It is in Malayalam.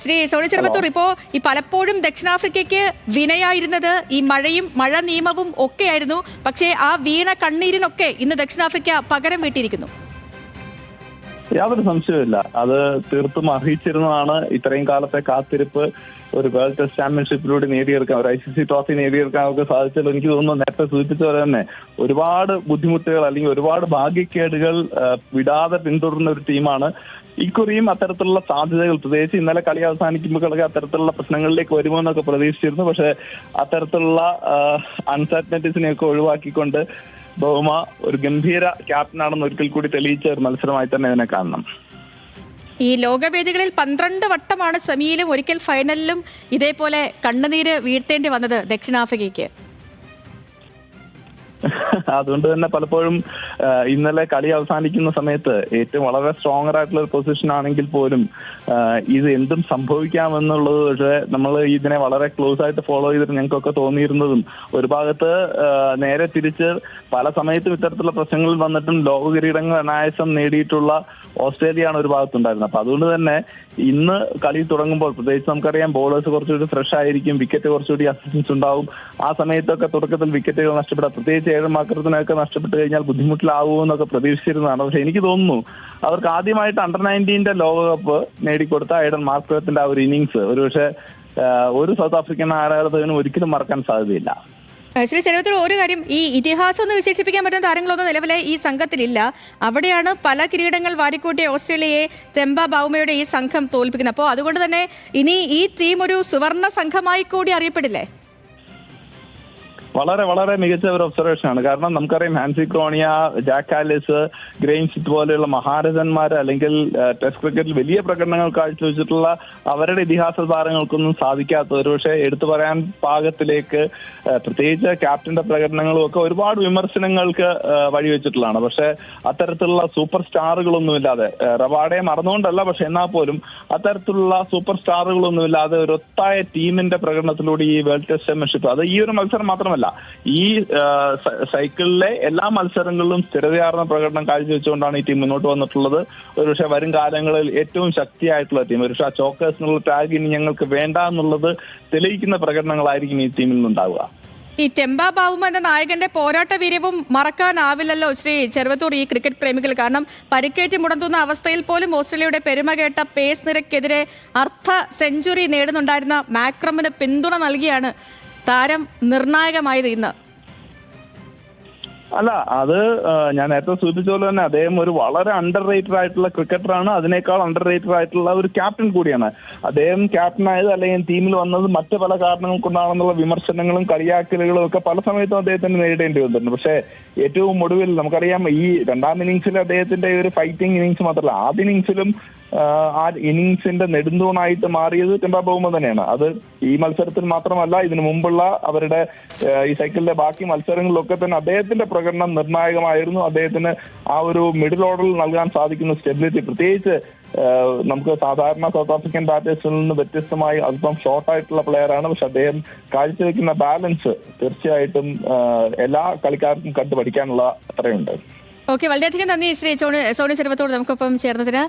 ശ്രീ സോണി ചെറുവത്തൂർ, ഇപ്പോ ഈ പലപ്പോഴും ദക്ഷിണാഫ്രിക്കയ്ക്ക് വിനയായിരുന്നത് ഈ മഴ നിയമവും ഒക്കെയായിരുന്നു. പക്ഷേ ആ വീണ കണ്ണീരിനൊക്കെ ഇന്ന് ദക്ഷിണാഫ്രിക്ക പകരം വീട്ടിയിരിക്കുന്നു. യാതൊരു സംശയമില്ല, അത് തീർത്തും അർഹിച്ചിരുന്നതാണ്. ഇത്രയും കാലത്തെ കാത്തിരിപ്പ് ഒരു വേൾഡ് ടെസ്റ്റ് ചാമ്പ്യൻഷിപ്പിലൂടെ നേടിയെടുക്കാൻ, ഒരു ICC ട്രോഫി നേടിയെടുക്കാൻ അവർക്ക് സാധിച്ചല്ലോ. എനിക്ക് തോന്നുന്നു നേരത്തെ സൂചിപ്പിച്ച പോലെ തന്നെ ഒരുപാട് ബുദ്ധിമുട്ടുകൾ അല്ലെങ്കിൽ ഒരുപാട് ഭാഗ്യക്കേടുകൾ വിടാതെ പിന്തുടരുന്ന ഒരു ടീമാണ്. ഇക്കുറിയും അത്തരത്തിലുള്ള സാധ്യതകൾ, പ്രത്യേകിച്ച് ഇന്നലെ കളി അവസാനിക്കുമ്പോഴൊക്കെ അത്തരത്തിലുള്ള പ്രശ്നങ്ങളിലേക്ക് വരുമോ എന്നൊക്കെ പ്രതീക്ഷിച്ചിരുന്നു. പക്ഷെ അത്തരത്തിലുള്ള അൺസർട്ടനിറ്റീസിനെയൊക്കെ ഒഴിവാക്കിക്കൊണ്ട് ബൗമ ഒരു ഗംഭീര ക്യാപ്റ്റനാണെന്ന് ഒരിക്കൽ കൂടി തെളിയിച്ച ഒരു മത്സരമായി തന്നെ ഇതിനെ കാണണം. ഈ ലോകവേദികളിൽ 12 വട്ടമാണ് സെമിയിലും ഒരിക്കൽ ഫൈനലിലും ഇതേപോലെ കണ്ണുനീര് വീഴ്ത്തേണ്ടി വന്നത് ദക്ഷിണാഫ്രിക്കയ്ക്ക്. അതുകൊണ്ട് തന്നെ പലപ്പോഴും ഇന്നലെ കളി അവസാനിക്കുന്ന സമയത്ത് ഏറ്റവും വളരെ സ്ട്രോങ്ങർ ആയിട്ടുള്ള ഒരു പൊസിഷൻ ആണെങ്കിൽ പോലും ഇത് എന്തും സംഭവിക്കാമെന്നുള്ളത് പക്ഷേ നമ്മൾ ഇതിനെ വളരെ ക്ലോസ് ആയിട്ട് ഫോളോ ചെയ്തിട്ട് ഞങ്ങൾക്കൊക്കെ തോന്നിയിരുന്നതും, ഒരു ഭാഗത്ത് നേരെ തിരിച്ച് പല സമയത്തും ഇത്തരത്തിലുള്ള പ്രശ്നങ്ങളിൽ വന്നിട്ടും ലോക കിരീടങ്ങൾ അനായാസം നേടിയിട്ടുള്ള ഓസ്ട്രേലിയയാണ് ഒരു ഭാഗത്തുണ്ടായിരുന്നത്. അപ്പൊ അതുകൊണ്ട് തന്നെ ഇന്ന് കളി തുടങ്ങുമ്പോൾ പ്രത്യേകിച്ച് നമുക്കറിയാം ബോളേഴ്സ് കുറച്ചുകൂടി ഫ്രഷ് ആയിരിക്കും, വിക്കറ്റ് കുറച്ചുകൂടി അസിസ്റ്റൻസ് ഉണ്ടാവും. ആ സമയത്തൊക്കെ തുടക്കത്തിൽ വിക്കറ്റുകൾ നഷ്ടപ്പെടാം, പ്രത്യേകിച്ച് ഏഴ് മാക്രത്തിനൊക്കെ നഷ്ടപ്പെട്ട് കഴിഞ്ഞാൽ ബുദ്ധിമുട്ടിലാവുമെന്നൊക്കെ പ്രതീക്ഷിച്ചിരുന്നതാണ്. പക്ഷെ എനിക്ക് തോന്നുന്നു അവർക്ക് ആദ്യമായിട്ട് അണ്ടർ-19 ലോകകപ്പ് നേടിക്കൊടുത്ത ഐഡൻ മാർക്രത്തിന്റെ ആ ഒരു ഇന്നിങ്സ് ഒരുപക്ഷെ ഒരു സൗത്ത് ആഫ്രിക്കൻ ആരാധകനും ഒരിക്കലും മറക്കാൻ സാധ്യതയില്ല. ശ്രീ ചെറുവത്തൂർ, ഒരു കാര്യം, ഈ ഇതിഹാസം ഒന്ന് വിശേഷിപ്പിക്കാൻ പറ്റുന്ന താരങ്ങളൊന്നും നിലവിലെ ഈ സംഘത്തിലില്ല. അവിടെയാണ് പല കിരീടങ്ങൾ വാരിക്കൂട്ടിയ ഓസ്ട്രേലിയയെ ടെമ്പ ബൗമയുടെ ഈ സംഘം തോൽപ്പിക്കുന്നത്. അപ്പോൾ അതുകൊണ്ട് തന്നെ ഇനി ഈ ടീം ഒരു സുവർണ സംഘമായി കൂടി അറിയപ്പെടില്ലേ? വളരെ വളരെ മികച്ച ഒരു ഒബ്സർവേഷൻ ആണ്. കാരണം നമുക്കറിയാം ഹാൻസി ക്രോണിയ, ജാക്ക് കാലിസ്, ഗ്രെയിം സ്മിത്ത് പോലെയുള്ള മഹാരഥന്മാർ അല്ലെങ്കിൽ ടെസ്റ്റ് ക്രിക്കറ്റിൽ വലിയ പ്രകടനങ്ങൾ കാഴ്ചവെച്ചിട്ടുള്ള അവരുടെ ഇതിഹാസ താരങ്ങൾക്കൊന്നും സാധിക്കാത്ത, ഒരുപക്ഷെ എടുത്തു പറയാൻ പാകത്തിലേക്ക് പ്രത്യേകിച്ച് ക്യാപ്റ്റന്റെ പ്രകടനങ്ങളും ഒക്കെ ഒരുപാട് വിമർശനങ്ങൾക്ക് വഴിവെച്ചിട്ടുള്ളതാണ്. പക്ഷെ അത്തരത്തിലുള്ള സൂപ്പർ സ്റ്റാറുകളൊന്നുമില്ലാതെ, റവാഡയെ മറന്നുകൊണ്ടല്ല, പക്ഷെ എന്നാൽ പോലും അത്തരത്തിലുള്ള സൂപ്പർ സ്റ്റാറുകളൊന്നുമില്ലാതെ ഒരു ഒത്തായ ടീമിന്റെ പ്രകടനത്തിലൂടെ ഈ വേൾഡ് ടെസ്റ്റ് ചാമ്പ്യൻഷിപ്പ്, അത് ഈ ഒരു മത്സരം മാത്രമല്ല, ഈ സൈക്കിളിലെ എല്ലാ മത്സരങ്ങളിലും സ്ഥിരതയാർന്ന പ്രകടനം കാഴ്ചവെച്ചുകൊണ്ടാണ് ഈ ടീം മുന്നോട്ട് വന്നിട്ടുള്ളത്. ഒരുപക്ഷെ വരും കാലങ്ങളിൽ ഏറ്റവും ശക്തിയായിട്ടുള്ള ടീം, ഒരുപക്ഷെ ആ ചോക്കേഴ്സ് എന്നുള്ള ടാഗ് ഇനി ഞങ്ങൾക്ക് വേണ്ട എന്നുള്ളത് തെളിയിക്കുന്ന പ്രകടനങ്ങളായിരിക്കും ഈ ടീമിൽ നിന്നുണ്ടാവുക. ഈ ടെമ്പ ബൗമ എന്ന നായകന്റെ പോരാട്ട വീര്യവും മറക്കാനാവില്ലല്ലോ ശ്രീ ചെറുവത്തൂർ ഈ ക്രിക്കറ്റ് പ്രേമികൾ. കാരണം പരിക്കേറ്റ് മുടന്തുന്ന അവസ്ഥയിൽ പോലും ഓസ്ട്രേലിയയുടെ പെരുമ കേട്ട പേസ് നിരക്കെതിരെ അർദ്ധ സെഞ്ചുറി നേടുന്നുണ്ടായിരുന്ന മാക്രമിന് പിന്തുണ നൽകിയാണ് താരം നിർണായകമായത് ഇന്ന്. അല്ല, അത് ഞാൻ നേരത്തെ സൂചിപ്പിച്ച പോലെ തന്നെ അദ്ദേഹം ഒരു വളരെ അണ്ടർ റേറ്റഡ് ആയിട്ടുള്ള ക്രിക്കറ്ററാണ്. അതിനേക്കാൾ അണ്ടർ റേറ്റഡ് ആയിട്ടുള്ള ഒരു ക്യാപ്റ്റൻ കൂടിയാണ്. അദ്ദേഹം ക്യാപ്റ്റൻ ആയത് അല്ലെങ്കിൽ ടീമിൽ വന്നത് മറ്റു പല കാരണങ്ങൾ കൊണ്ടാണെന്നുള്ള വിമർശനങ്ങളും കളിയാക്കലുകളും ഒക്കെ പല സമയത്തും അദ്ദേഹത്തിന് നേരിടേണ്ടി വന്നിട്ടുണ്ട്. പക്ഷേ ഏറ്റവും ഒടുവിൽ നമുക്കറിയാം ഈ രണ്ടാം ഇന്നിങ്സിൽ അദ്ദേഹത്തിന്റെ ഒരു ഫൈറ്റിംഗ് ഇന്നിങ്സ് മാത്രമല്ല, ആദ്യ ഇന്നിങ്സിലും ആ ഇന്നിങ്സിന്റെ നെടുന്തൂണായിട്ട് മാറിയത് ടെമ്പ ബൗമ തന്നെയാണ്. അത് ഈ മത്സരത്തിൽ മാത്രമല്ല, ഇതിനു മുമ്പുള്ള അവരുടെ ഈ സൈക്കിളിലെ ബാക്കി മത്സരങ്ങളിലൊക്കെ തന്നെ അദ്ദേഹത്തിന്റെ പ്രകടനം നിർണായകമായിരുന്നു. അദ്ദേഹത്തിന് ആ ഒരു മിഡിൽ ഓർഡറിൽ നൽകാൻ സാധിക്കുന്ന സ്റ്റെബിലിറ്റി, പ്രത്യേകിച്ച് നമുക്ക് സാധാരണ സൗത്ത് ആഫ്രിക്കൻ ബാറ്റേഴ്സിൽ നിന്ന് വ്യത്യസ്തമായി അല്പം ഷോർട്ടായിട്ടുള്ള പ്ലെയറാണ്. പക്ഷെ അദ്ദേഹം കാഴ്ചവെക്കുന്ന ബാലൻസ് തീർച്ചയായിട്ടും എല്ലാ കളിക്കാർക്കും കണ്ടു പഠിക്കാനുള്ള അത്രയുണ്ട്. ഓക്കെ, വളരെയധികം നന്ദി ശ്രീ സോണി ചെറുവത്തൂർ നമുക്കൊപ്പം ചേർന്നതിന്.